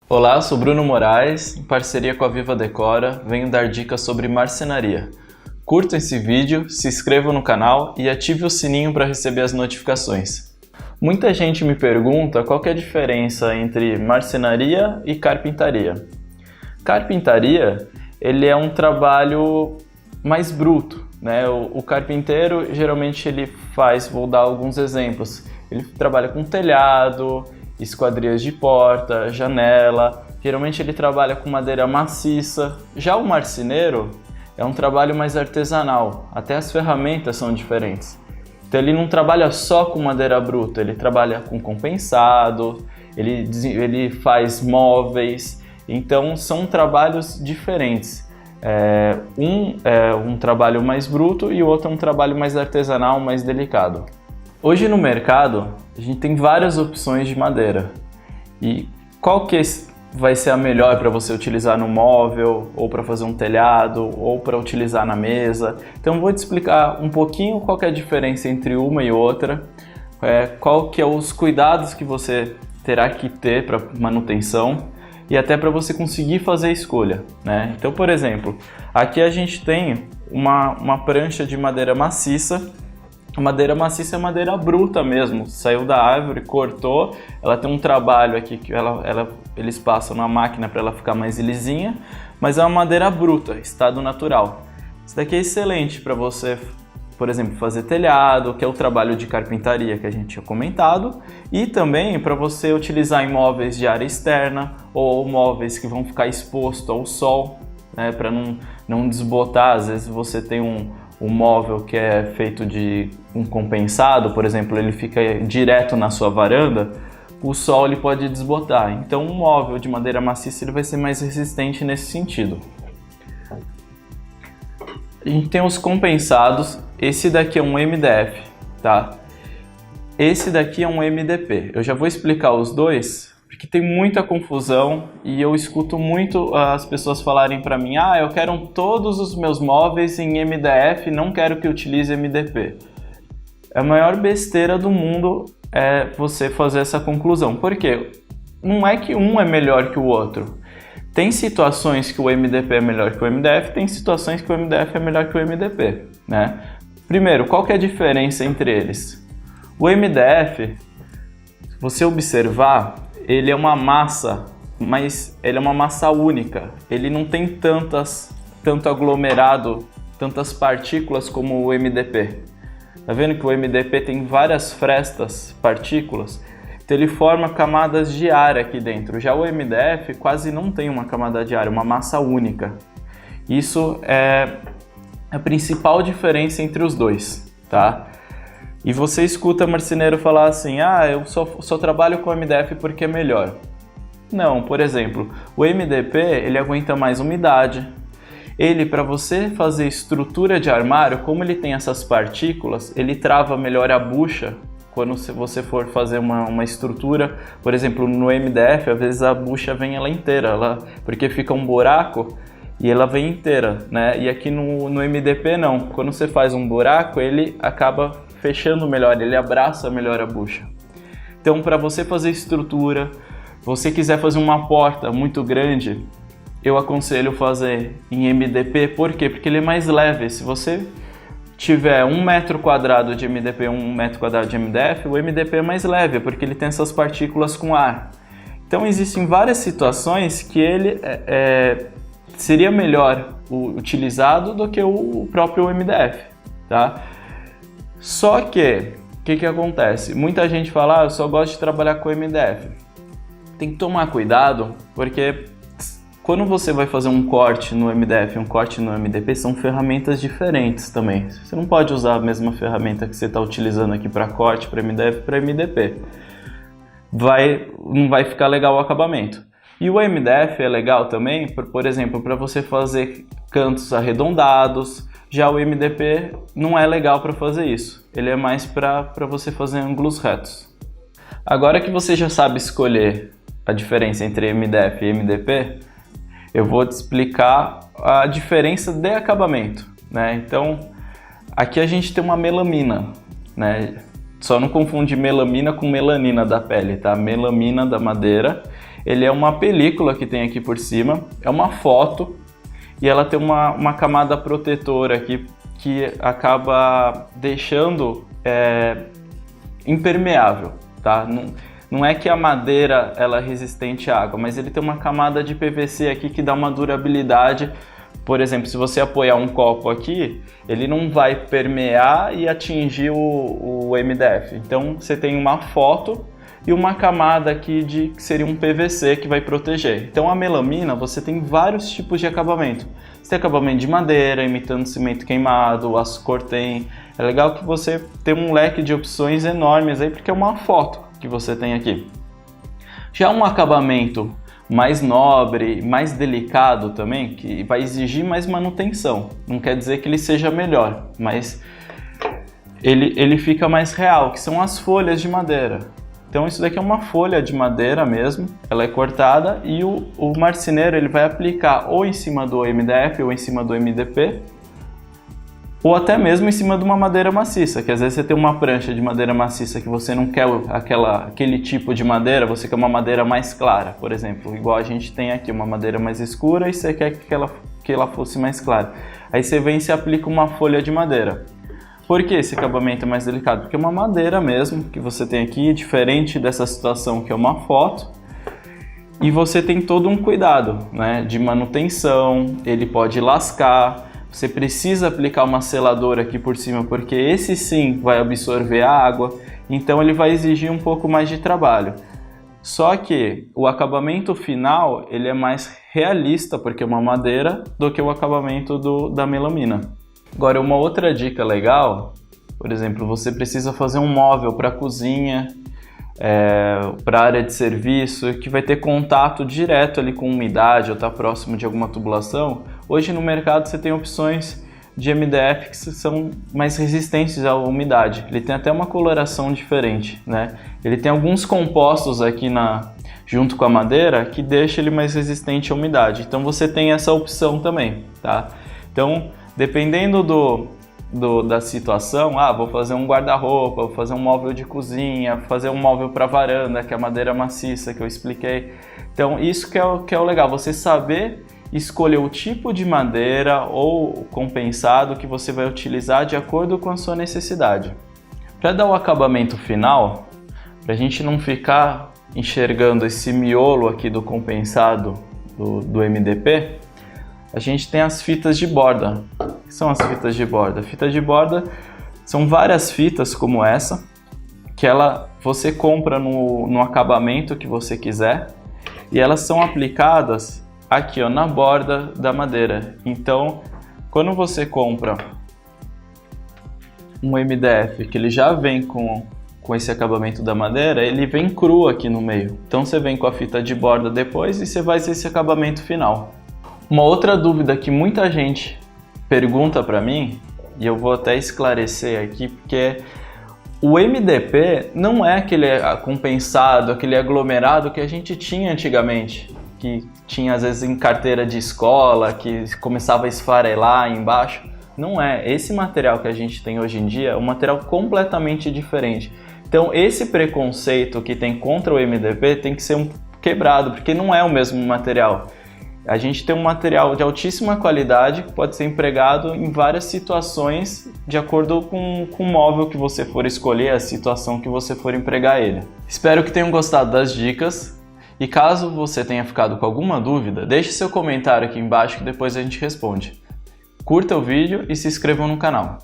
Olá, sou Bruno Moraes, em parceria com a Viva Decora, venho dar dicas sobre marcenaria. Curtam esse vídeo, se inscrevam no canal e ative o sininho para receber as notificações. Muita gente me pergunta qual que é a diferença entre marcenaria e carpintaria. Carpintaria, ele é um trabalho mais bruto, né? O carpinteiro, geralmente ele faz, vou dar alguns exemplos, ele trabalha com telhado, esquadrias de porta, janela, geralmente ele trabalha com madeira maciça. Já o marceneiro é um trabalho mais artesanal, até as ferramentas são diferentes. Então ele não trabalha só com madeira bruta, ele trabalha com compensado, ele faz móveis, então são trabalhos diferentes. Um é um trabalho mais bruto e o outro é um trabalho mais artesanal, mais delicado. Hoje no mercado a gente tem várias opções de madeira e qual que vai ser a melhor para você utilizar no móvel ou para fazer um telhado ou para utilizar na mesa. Então eu vou te explicar um pouquinho qual que é a diferença entre uma e outra, qual que é os cuidados que você terá que ter para manutenção e até para você conseguir fazer a escolha, né? Então, por exemplo, aqui a gente tem uma prancha de madeira maciça. A madeira maciça é madeira bruta mesmo, saiu da árvore, cortou, ela tem um trabalho aqui que eles passam na máquina para ela ficar mais lisinha, mas é uma madeira bruta, estado natural. Isso daqui é excelente para você, por exemplo, fazer telhado, que é o trabalho de carpintaria que a gente tinha comentado, e também para você utilizar em móveis de área externa ou móveis que vão ficar expostos ao sol, né, para não desbotar. Às vezes você tem um móvel que é feito de um compensado, por exemplo, ele fica direto na sua varanda, o sol ele pode desbotar. Então um móvel de madeira maciça ele vai ser mais resistente nesse sentido. A gente tem os compensados, esse daqui é um MDF, tá? Esse daqui é um MDP. Eu já vou explicar os dois, porque tem muita confusão e eu escuto muito as pessoas falarem para mim: eu quero todos os meus móveis em MDF, não quero que utilize MDP. A maior besteira do mundo é você fazer essa conclusão. Por quê? Não é que um é melhor que o outro. Tem situações que o MDP é melhor que o MDF, tem situações que o MDF é melhor que o MDP, né? Primeiro, qual que é a diferença entre eles? O MDF, se você observar, ele é uma massa, mas ele é uma massa única. Ele não tem tanto aglomerado, tantas partículas como o MDP. Tá vendo que o MDP tem várias frestas, partículas? Então ele forma camadas de ar aqui dentro. Já o MDF quase não tem uma camada de ar, é uma massa única. Isso é a principal diferença entre os dois, tá? E você escuta marceneiro falar assim: eu só trabalho com MDF porque é melhor. Não, por exemplo, o MDP ele aguenta mais umidade. Ele, para você fazer estrutura de armário, como ele tem essas partículas, ele trava melhor a bucha quando você for fazer uma estrutura. Por exemplo, no MDF, às vezes a bucha vem ela inteira, porque fica um buraco e ela vem inteira, né? E aqui no MDP não, quando você faz um buraco, ele acaba fechando melhor, ele abraça melhor a bucha. Então, para você fazer estrutura, você quiser fazer uma porta muito grande, eu aconselho fazer em MDP. Por quê? Porque ele é mais leve. Se você tiver 1 metro quadrado de MDP e 1 metro quadrado de MDF, o MDP é mais leve, porque ele tem essas partículas com ar. Então, existem várias situações que ele seria melhor utilizado do que o próprio MDF, tá? Só que, o que acontece? Muita gente fala: eu só gosto de trabalhar com MDF. Tem que tomar cuidado, porque quando você vai fazer um corte no MDF e um corte no MDP, são ferramentas diferentes também. Você não pode usar a mesma ferramenta que você está utilizando aqui para corte, para MDF, para MDP. Não vai ficar legal o acabamento. E o MDF é legal também, por exemplo, para você fazer cantos arredondados. Já o MDP não é legal para fazer isso. Ele é mais para você fazer ângulos retos. Agora que você já sabe escolher a diferença entre MDF e MDP, eu vou te explicar a diferença de acabamento, né? Então, aqui a gente tem uma melamina, né? Só não confunde melamina com melanina da pele, tá? Melamina da madeira Ele é uma película que tem aqui por cima, é uma foto e ela tem uma camada protetora aqui que acaba deixando impermeável, tá? Não é que a madeira ela é resistente à água, mas ele tem uma camada de PVC aqui que dá uma durabilidade. Por exemplo, se você apoiar um copo aqui, ele não vai permear e atingir o MDF. Então você tem uma foto e uma camada aqui que seria um PVC que vai proteger. Então a melamina, você tem vários tipos de acabamento. Você tem acabamento de madeira, imitando cimento queimado, aço cortem. É legal que você tem um leque de opções enormes aí, porque é uma foto que você tem aqui. Já um acabamento mais nobre, mais delicado também, que vai exigir mais manutenção. Não quer dizer que ele seja melhor, mas ele fica mais real, que são as folhas de madeira. Então isso daqui é uma folha de madeira mesmo, ela é cortada e o marceneiro ele vai aplicar ou em cima do MDF ou em cima do MDP, ou até mesmo em cima de uma madeira maciça, que às vezes você tem uma prancha de madeira maciça que você não quer aquele tipo de madeira, você quer uma madeira mais clara, por exemplo, igual a gente tem aqui, uma madeira mais escura e você quer que ela fosse mais clara. Aí você vem e se aplica uma folha de madeira. Por que esse acabamento é mais delicado? Porque é uma madeira mesmo, que você tem aqui, diferente dessa situação que é uma foto, e você tem todo um cuidado, né, de manutenção, ele pode lascar. Você precisa aplicar uma seladora aqui por cima, porque esse sim vai absorver a água, então ele vai exigir um pouco mais de trabalho. Só que o acabamento final ele é mais realista, porque é uma madeira, do que o acabamento da melamina. Agora, uma outra dica legal, por exemplo, você precisa fazer um móvel para a cozinha, para a área de serviço, que vai ter contato direto ali com umidade ou está próximo de alguma tubulação. Hoje no mercado você tem opções de MDF que são mais resistentes à umidade. Ele tem até uma coloração diferente, né? Ele tem alguns compostos aqui junto com a madeira que deixa ele mais resistente à umidade. Então você tem essa opção também, tá? Então, dependendo da situação, vou fazer um guarda-roupa, vou fazer um móvel de cozinha, vou fazer um móvel para varanda, que é a madeira maciça que eu expliquei. Então isso que é o legal, você saber escolher o tipo de madeira ou compensado que você vai utilizar de acordo com a sua necessidade. Para dar o acabamento final, para a gente não ficar enxergando esse miolo aqui do compensado do MDP, a gente tem as fitas de borda. O que são as fitas de borda? Fitas de borda são várias fitas como essa, que você compra no acabamento que você quiser e elas são aplicadas aqui na borda da madeira. Então, quando você compra um MDF que ele já vem com esse acabamento da madeira, ele vem cru aqui no meio. Então você vem com a fita de borda depois e você vai ter esse acabamento final. Uma outra dúvida que muita gente pergunta para mim, e eu vou até esclarecer aqui, porque o MDP não é aquele compensado, aquele aglomerado que a gente tinha antigamente, que tinha às vezes em carteira de escola, que começava a esfarelar embaixo. Não é. Esse material que a gente tem hoje em dia é um material completamente diferente. Então esse preconceito que tem contra o MDP tem que ser quebrado, porque não é o mesmo material. A gente tem um material de altíssima qualidade que pode ser empregado em várias situações de acordo com o móvel que você for escolher, a situação que você for empregar ele. Espero que tenham gostado das dicas e caso você tenha ficado com alguma dúvida, deixe seu comentário aqui embaixo que depois a gente responde. Curta o vídeo e se inscrevam no canal.